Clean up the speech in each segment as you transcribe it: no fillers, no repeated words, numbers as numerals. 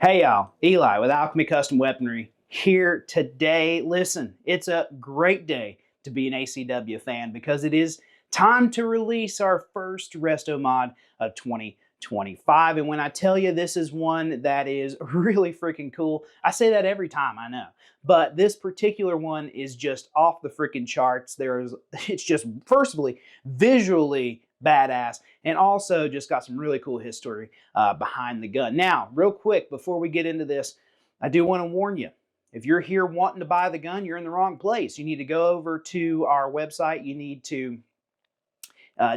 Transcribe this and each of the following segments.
Hey y'all, Eli with Alchemy Custom Weaponry here today. Listen, it's a great day to be an ACW fan because it is time to release our first Resto Mod of 2025. And when I tell you this is one that is really freaking cool, I say that every time, I know. But this particular one is just off the freaking charts. It's just, firstly, visually badass, and also just got some really cool history behind the gun. Now, real quick, before we get into this, I do want to warn you, if you're here wanting to buy the gun, you're in the wrong place. You need to go over to our website. You need to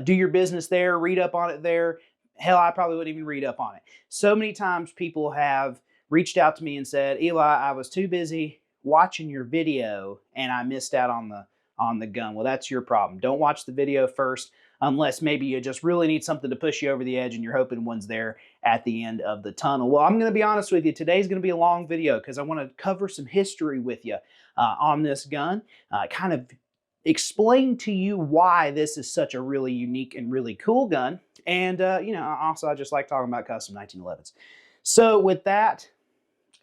do your business there, read up on it there. Hell, I probably wouldn't even read up on it. So many times people have reached out to me and said, Eli, I was too busy watching your video and I missed out on the gun. Well, that's your problem. Don't watch the video first unless maybe you just really need something to push you over the edge and you're hoping one's there at the end of the tunnel. Well, I'm going to be honest with you. Today's going to be a long video because I want to cover some history with you on this gun, kind of explain to you why this is such a really unique and really cool gun. And, also I just like talking about custom 1911s. So with that,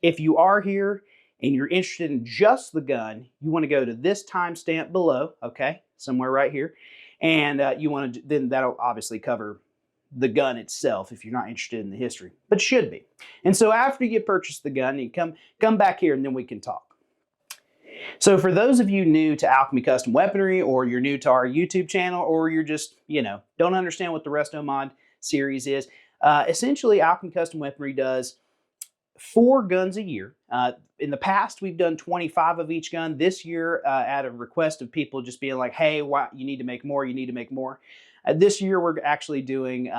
if you are here and you're interested in just the gun, you want to go to this timestamp below, okay, somewhere right here. And then that'll obviously cover the gun itself if you're not interested in the history, but should be. And so after you purchase the gun, you come back here and then we can talk. So for those of you new to Alchemy Custom Weaponry, or you're new to our YouTube channel, or you're just, don't understand what the Resto Mod series is, essentially Alchemy Custom Weaponry does 4 guns a year. In the past, we've done 25 of each gun. This year, at a request of people just being like, hey, you need to make more, you need to make more. This year, we're actually doing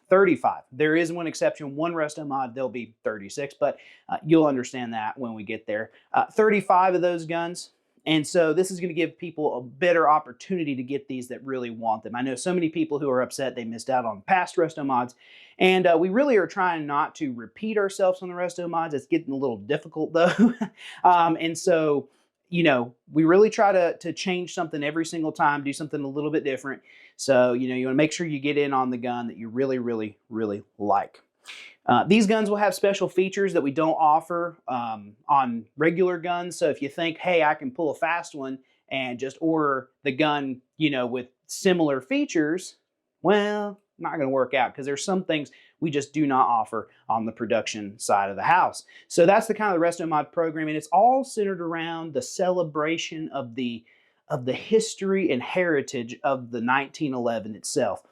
35. There is one exception, one Resto Mod, there'll be 36, but you'll understand that when we get there. 35 of those guns. And so this is going to give people a better opportunity to get these that really want them. I know so many people who are upset they missed out on past Resto Mods, and we really are trying not to repeat ourselves on the Resto Mods. It's getting a little difficult though. And so, we really try to change something every single time, do something a little bit different. So, you want to make sure you get in on the gun that you really, really, really like. These guns will have special features that we don't offer on regular guns. So if you think, hey, I can pull a fast one and just order the gun, with similar features, well, not going to work out because there's some things we just do not offer on the production side of the house. So that's the kind of the Resto Mod program, and it's all centered around the celebration of the history and heritage of the 1911 itself.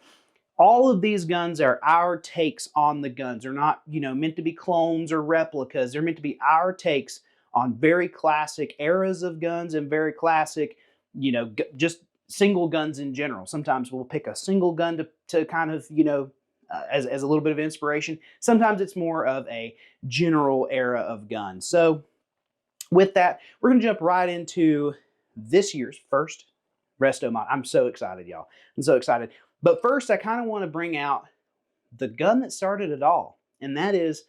All of these guns are our takes on the guns. They're not, meant to be clones or replicas. They're meant to be our takes on very classic eras of guns and very classic, just single guns in general. Sometimes we'll pick a single gun to kind of, as a little bit of inspiration. Sometimes it's more of a general era of guns. So with that, we're going to jump right into this year's first Resto Mod. I'm so excited, y'all. I'm so excited. But first, I kind of want to bring out the gun that started it all, and that is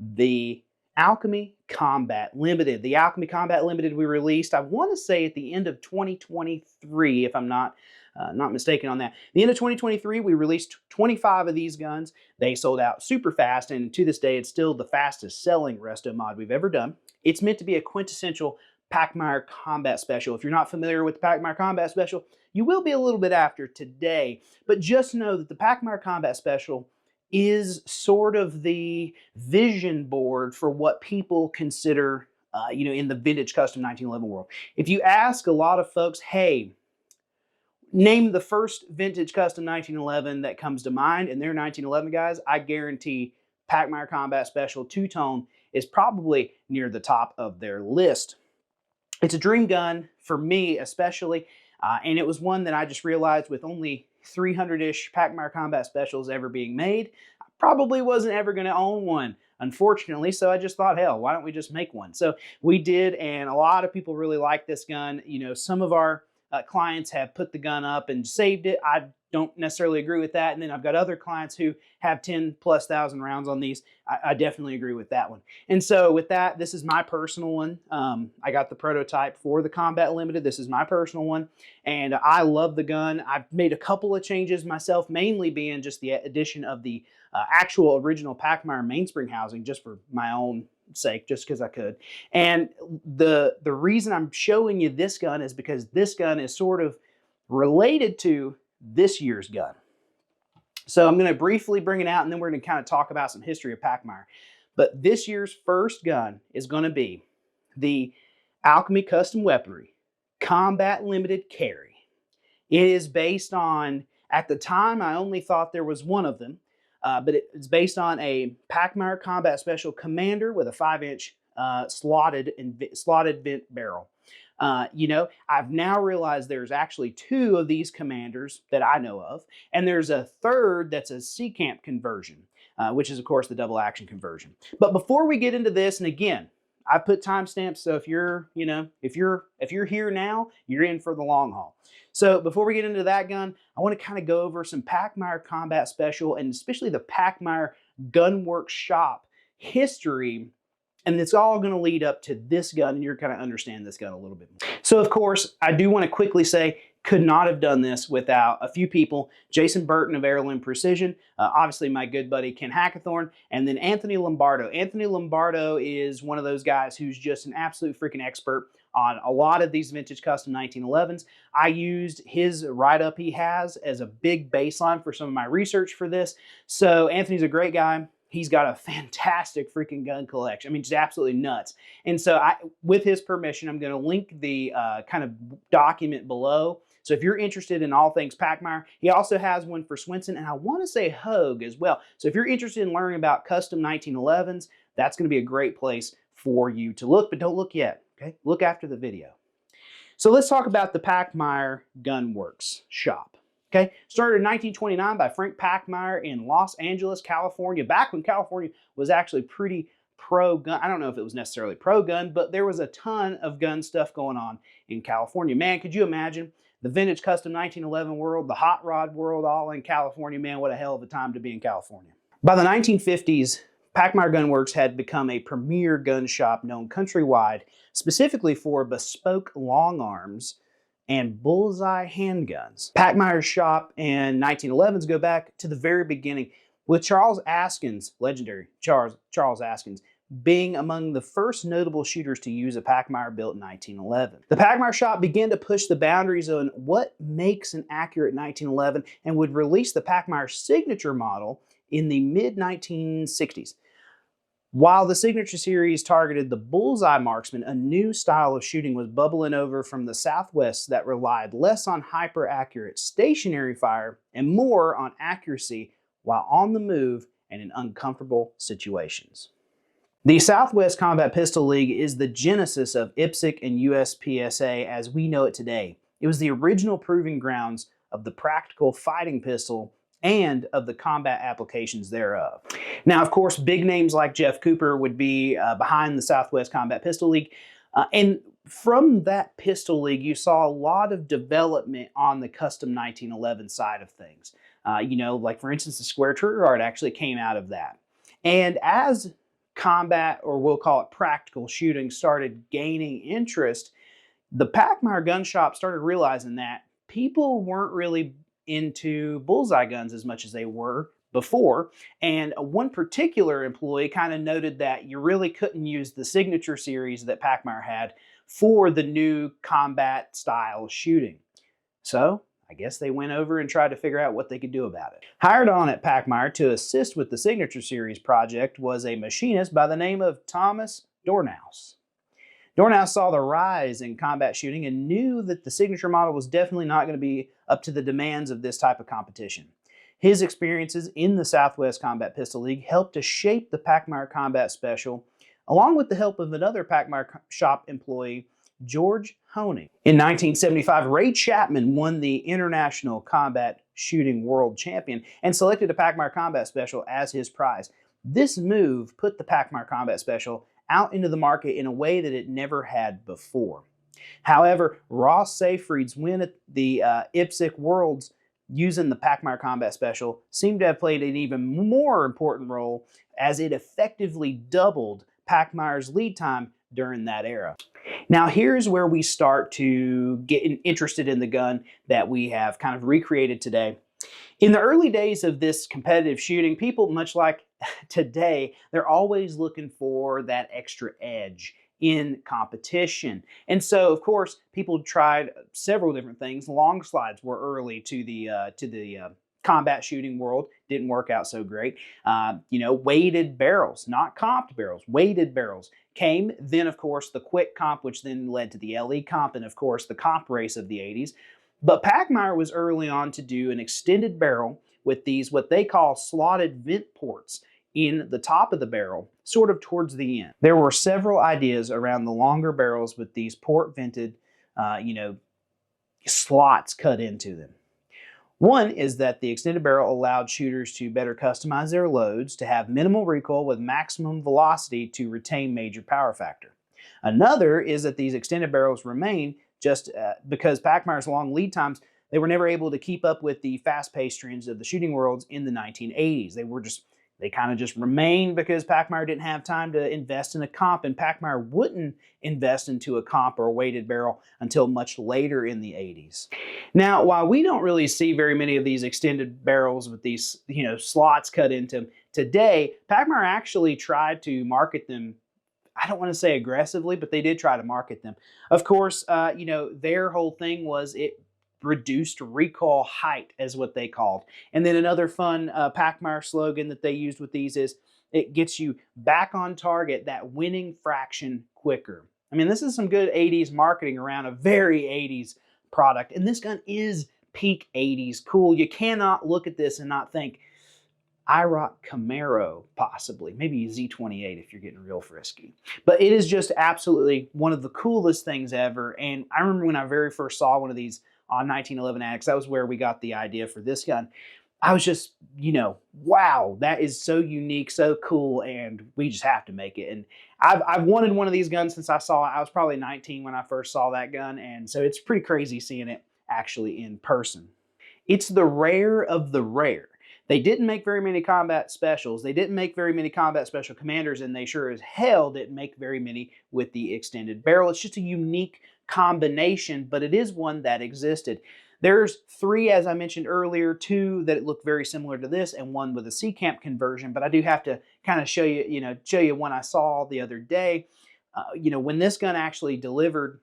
the Alchemy Combat Limited. The Alchemy Combat Limited we released, I want to say at the end of 2023, if I'm not mistaken on that. The end of 2023, we released 25 of these guns. They sold out super fast, and to this day, it's still the fastest selling Resto Mod we've ever done. It's meant to be a quintessential Pachmayr Combat Special. If you're not familiar with the Pachmayr Combat Special, you will be a little bit after today, but just know that the Pachmayr Combat Special is sort of the vision board for what people consider, in the vintage custom 1911 world. If you ask a lot of folks, hey, name the first vintage custom 1911 that comes to mind, and they're 1911 guys, I guarantee Pachmayr Combat Special two-tone is probably near the top of their list. It's a dream gun for me especially, and it was one that I just realized with only 300-ish Pachmayr Combat Specials ever being made, I probably wasn't ever going to own one, unfortunately, so I just thought, hell, why don't we just make one? So we did, and a lot of people really like this gun. Some of our clients have put the gun up and saved it. I don't necessarily agree with that. And then I've got other clients who have 10,000+ rounds on these. I definitely agree with that one. And so with that, this is my personal one. I got the prototype for the Combat Limited. This is my personal one, and I love the gun. I've made a couple of changes myself, mainly being just the addition of the actual original Pachmayr mainspring housing, just for my own sake, just because I could. And the reason I'm showing you this gun is because this gun is sort of related to this year's gun. So I'm going to briefly bring it out, and then we're going to kind of talk about some history of Pachmayr. But this year's first gun is going to be the Alchemy Custom Weaponry Combat Limited Carry. It is based on, at the time, I only thought there was one of them, but it's based on a Pachmayr Combat Special Commander with a 5-inch slotted vent barrel. You know, I've now realized there's actually 2 of these commanders that I know of, and there's a third that's a C-Camp conversion, which is of course the double action conversion. But before we get into this, and again, I put timestamps, so if you're, you know, if you're here now, you're in for the long haul. So before we get into that gun, I want to kind of go over some Pachmayr Combat Special, and especially the Pachmayr Gunworks Shop history. And it's all going to lead up to this gun, and you're going to understand this gun a little bit more. So, of course, I do want to quickly say, could not have done this without a few people. Jason Burton of Heirloom Precision, obviously my good buddy Ken Hackathorn, and then Anthony Lombardo. Anthony Lombardo is one of those guys who's just an absolute freaking expert on a lot of these vintage custom 1911s. I used his write-up he has as a big baseline for some of my research for this. So Anthony's a great guy. He's got a fantastic freaking gun collection. I mean, just absolutely nuts. And so with his permission, I'm going to link the kind of document below. So if you're interested in all things Pachmayr, he also has one for Swenson, and I want to say Hogue as well. So if you're interested in learning about custom 1911s, that's going to be a great place for you to look, but don't look yet, okay? Look after the video. So let's talk about the Pachmayr Gunworks Shop. Okay, started in 1929 by Frank Pachmayr in Los Angeles, California, back when California was actually pretty pro-gun. I don't know if it was necessarily pro-gun, but there was a ton of gun stuff going on in California. Man, could you imagine the vintage custom 1911 world, the hot rod world, all in California? Man, what a hell of a time to be in California. By the 1950s, Pachmayr Gunworks had become a premier gun shop known countrywide, specifically for bespoke long arms and bullseye handguns. Pachmayr's shop and 1911s go back to the very beginning, with Charles Askins, legendary Charles Askins, being among the first notable shooters to use a Pachmayr built in 1911. The Pachmayr shop began to push the boundaries on what makes an accurate 1911 and would release the Pachmayr signature model in the mid-1960s. While the Signature Series targeted the bullseye marksman, a new style of shooting was bubbling over from the Southwest that relied less on hyper-accurate stationary fire and more on accuracy while on the move and in uncomfortable situations. The Southwest Combat Pistol League is the genesis of IPSC and USPSA as we know it today. It was the original proving grounds of the practical fighting pistol and of the combat applications thereof. Now, of course, big names like Jeff Cooper would be behind the Southwest Combat Pistol League. And from that pistol league, you saw a lot of development on the custom 1911 side of things. You know, like for instance, the square trigger guard actually came out of that. And as combat, or we'll call it practical shooting, started gaining interest, the Pachmayr gun shop started realizing that people weren't really into bullseye guns as much as they were before. And one particular employee kind of noted that you really couldn't use the Signature Series that Pachmayr had for the new combat style shooting. So I guess they went over and tried to figure out what they could do about it. Hired on at Pachmayr to assist with the Signature Series project was a machinist by the name of Thomas Dornaus. Dornaus saw the rise in combat shooting and knew that the signature model was definitely not going to be up to the demands of this type of competition. His experiences in the Southwest Combat Pistol League helped to shape the Pachmayr Combat Special, along with the help of another Pachmayr shop employee, George Honing. In 1975, Ray Chapman won the International Combat Shooting World Champion and selected a Pachmayr Combat Special as his prize. This move put the Pachmayr Combat Special out into the market in a way that it never had before. However, Ross Seyfried's win at the IPSC Worlds using the Pachmayr Combat Special seemed to have played an even more important role, as it effectively doubled Pachmayr's lead time during that era. Now here's where we start to get interested in the gun that we have kind of recreated today. In the early days of this competitive shooting, people, much like today, they're always looking for that extra edge in competition. And so, of course, people tried several different things. Long slides were early to the combat shooting world. Didn't work out so great. Weighted barrels, not comped barrels, weighted barrels came. Then, of course, the Qwik Comp, which then led to the LE Comp, and of course, the comp race of the 80s. But Pachmayr was early on to do an extended barrel with these, what they call slotted vent ports in the top of the barrel, sort of towards the end. There were several ideas around the longer barrels with these port vented, slots cut into them. One is that the extended barrel allowed shooters to better customize their loads, to have minimal recoil with maximum velocity to retain major power factor. Another is that these extended barrels remain just because Pachmayr's long lead times, they were never able to keep up with the fast-paced trends of the shooting worlds in the 1980s. They kind of just remained because Pachmayr didn't have time to invest in a comp, and Pachmayr wouldn't invest into a comp or a weighted barrel until much later in the 80s. Now, while we don't really see very many of these extended barrels with these, slots cut into them today, Pachmayr actually tried to market them. I don't want to say aggressively, but they did try to market them. Of course, their whole thing was it reduced recoil height, is what they called. And then another fun Pachmayr slogan that they used with these is, it gets you back on target, that winning fraction quicker. I mean, this is some good 80s marketing around a very 80s product. And this gun is peak 80s cool. You cannot look at this and not think, IROC Camaro, possibly. Maybe Z28 if you're getting real frisky. But it is just absolutely one of the coolest things ever. And I remember when I very first saw one of these on 1911 Addicts, that was where we got the idea for this gun. I was just, wow, that is so unique, so cool, and we just have to make it. And I've wanted one of these guns since I saw it. I was probably 19 when I first saw that gun, and so it's pretty crazy seeing it actually in person. It's the rare of the rare. They didn't make very many combat specials. They didn't make very many combat special commanders, and they sure as hell didn't make very many with the extended barrel. It's just a unique combination, but it is one that existed. There's three, as I mentioned earlier, two that look very similar to this, and one with a C-Camp conversion. But I do have to kind of show you one I saw the other day. When this gun actually delivered,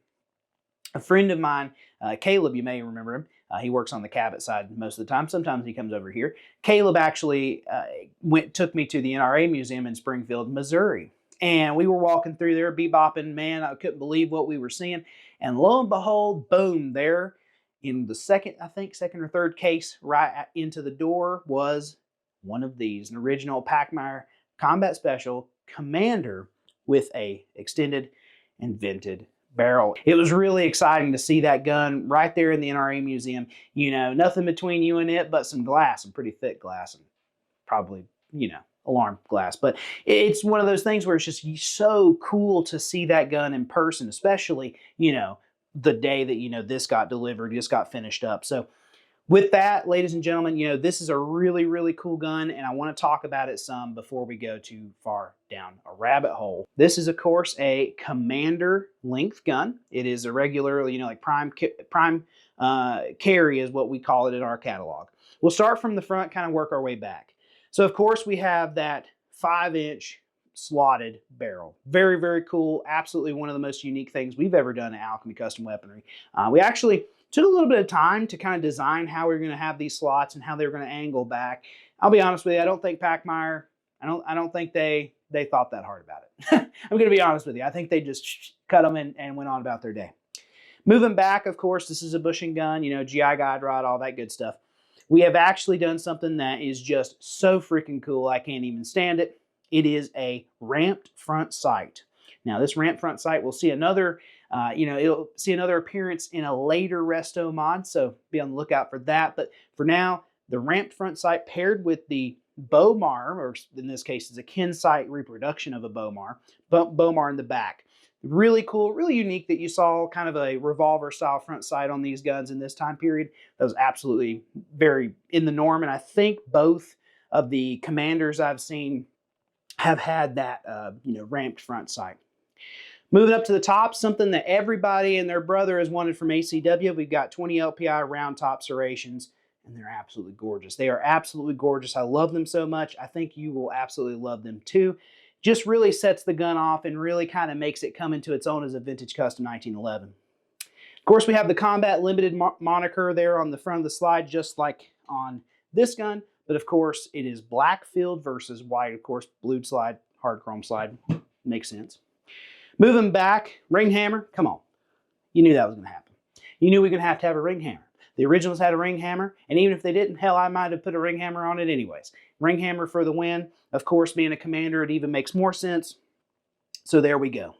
a friend of mine, Caleb, you may remember him. He works on the Cabot side most of the time. Sometimes he comes over here. Caleb actually took me to the NRA Museum in Springfield, Missouri. And we were walking through there, bebopping. Man, I couldn't believe what we were seeing. And lo and behold, boom, there in the second or third case right into the door was one of these, an original Pachmayr Combat Special Commander with a extended and vented barrel. It was really exciting to see that gun right there in the NRA Museum. Nothing between you and it but some glass, some pretty thick glass, and probably, alarm glass. But it's one of those things where it's just so cool to see that gun in person, especially, the day that, this got delivered, just got finished up. So with that, ladies and gentlemen, this is a really, really cool gun, and I want to talk about it some before we go too far down a rabbit hole. This is, of course, a commander length gun. It is a regular, like prime carry is what we call it in our catalog. We'll start from the front, kind of work our way back. So, of course, we have that 5-inch slotted barrel. Very, very cool. Absolutely one of the most unique things we've ever done at Alchemy Custom Weaponry. We actually took a little bit of time to kind of design how we're going to have these slots and how they're going to angle back. I'll be honest with you, I don't think Pachmayr, I don't think they thought that hard about it. I'm going to be honest with you. I think they just cut them and went on about their day. Moving back, of course, this is a bushing gun, GI guide rod, all that good stuff. We have actually done something that is just so freaking cool, I can't even stand it. It is a ramped front sight. Now, this ramped front sight, we'll see another, it'll see another appearance in a later Resto Mod, so be on the lookout for that. But for now, the ramped front sight paired with the Bowmar, or in this case, is a Kin sight reproduction of a Bowmar in the back. Really cool, really unique that you saw kind of a revolver style front sight on these guns in this time period. That was absolutely very in the norm, and I think both of the commanders I've seen have had that ramped front sight. Moving up to the top, something that everybody and their brother has wanted from ACW. We've got 20 LPI round top serrations, and they're absolutely gorgeous. They are absolutely gorgeous. I love them so much. I think you will absolutely love them too. Just really sets the gun off and really kind of makes it come into its own as a vintage custom 1911. Of course, we have the Combat Limited moniker there on the front of the slide, just like on this gun. But of course, it is black filled versus white. Of course, blued slide, hard chrome slide. Makes sense. Moving back, ring hammer. Come on. You knew that was going to happen. You knew we were going to have a ring hammer. The originals had a ring hammer, and even if they didn't, hell, I might have put a ring hammer on it anyways. Ring hammer for the win. Of course, being a commander, it even makes more sense. So there we go.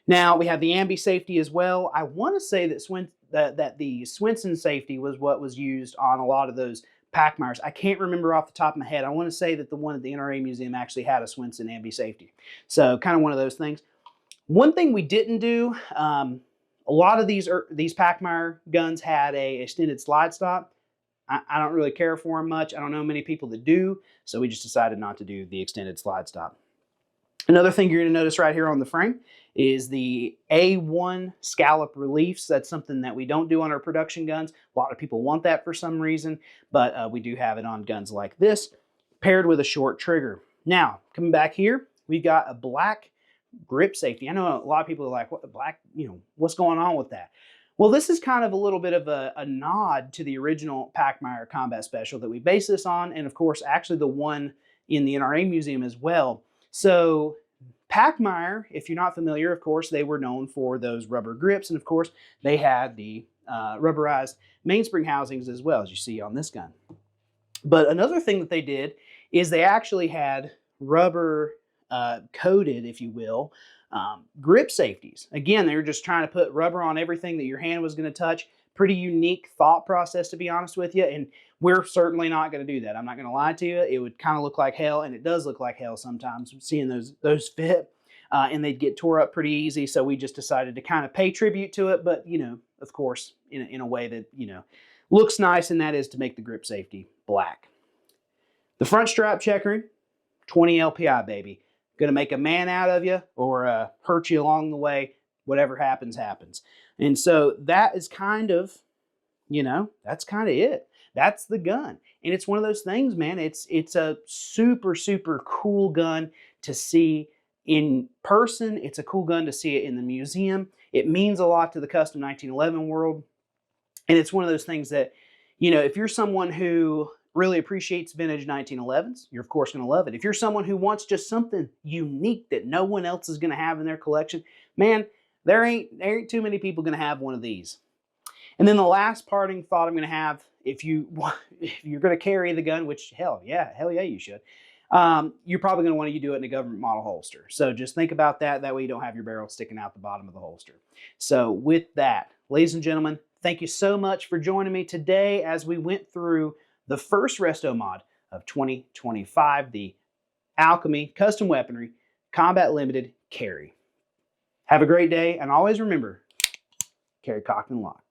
Now, we have the ambi safety as well. I want to say that the Swenson safety was what was used on a lot of those Pachmayrs. I can't remember off the top of my head. I want to say that the one at the NRA Museum actually had a Swenson ambi safety. So kind of one of those things. One thing we didn't do, a lot of these Pachmayr guns had a extended slide stop. I don't really care for them much. I don't know many people that do, so we just decided not to do the extended slide stop. Another thing you're going to notice right here on the frame is the A1 scallop reliefs. That's something that we don't do on our production guns. A lot of people want that for some reason, but we do have it on guns like this, paired with a short trigger. Now, coming back here, we've got a black grip safety. I know a lot of people are like, what the black, what's going on with that? Well, this is kind of a little bit of a nod to the original Pachmayr Combat Special that we base this on, and of course, actually the one in the NRA Museum as well. So Pachmayr, if you're not familiar, of course, they were known for those rubber grips, and of course, they had the rubberized mainspring housings as well, as you see on this gun. But another thing that they did is they actually had rubber coated, if you will, grip safeties. Again, they were just trying to put rubber on everything that your hand was going to touch. Pretty unique thought process, to be honest with you, and we're certainly not going to do that. I'm not going to lie to you. It would kind of look like hell, and it does look like hell sometimes, seeing those fit, and they'd get tore up pretty easy, so we just decided to kind of pay tribute to it, but, of course, in a way that, looks nice, and that is to make the grip safety black. The front strap checkering, 20 LPI, baby. Going to make a man out of you or hurt you along the way. Whatever happens, happens. And so that is kind of, that's kind of it. That's the gun. And it's one of those things, man. It's a super, super cool gun to see in person. It's a cool gun to see it in the museum. It means a lot to the custom 1911 world. And it's one of those things that, if you're someone who really appreciates vintage 1911s, you're of course going to love it. If you're someone who wants just something unique that no one else is going to have in their collection, man, there ain't too many people going to have one of these. And then the last parting thought I'm going to have, if you're going to carry the gun, which hell yeah, you should, you're probably going to want to do it in a government model holster. So just think about that. That way you don't have your barrel sticking out the bottom of the holster. So with that, ladies and gentlemen, thank you so much for joining me today as we went through the first Resto Mod of 2025, the Alchemy Custom Weaponry Combat Limited Carry. Have a great day, and always remember, carry cocked and locked.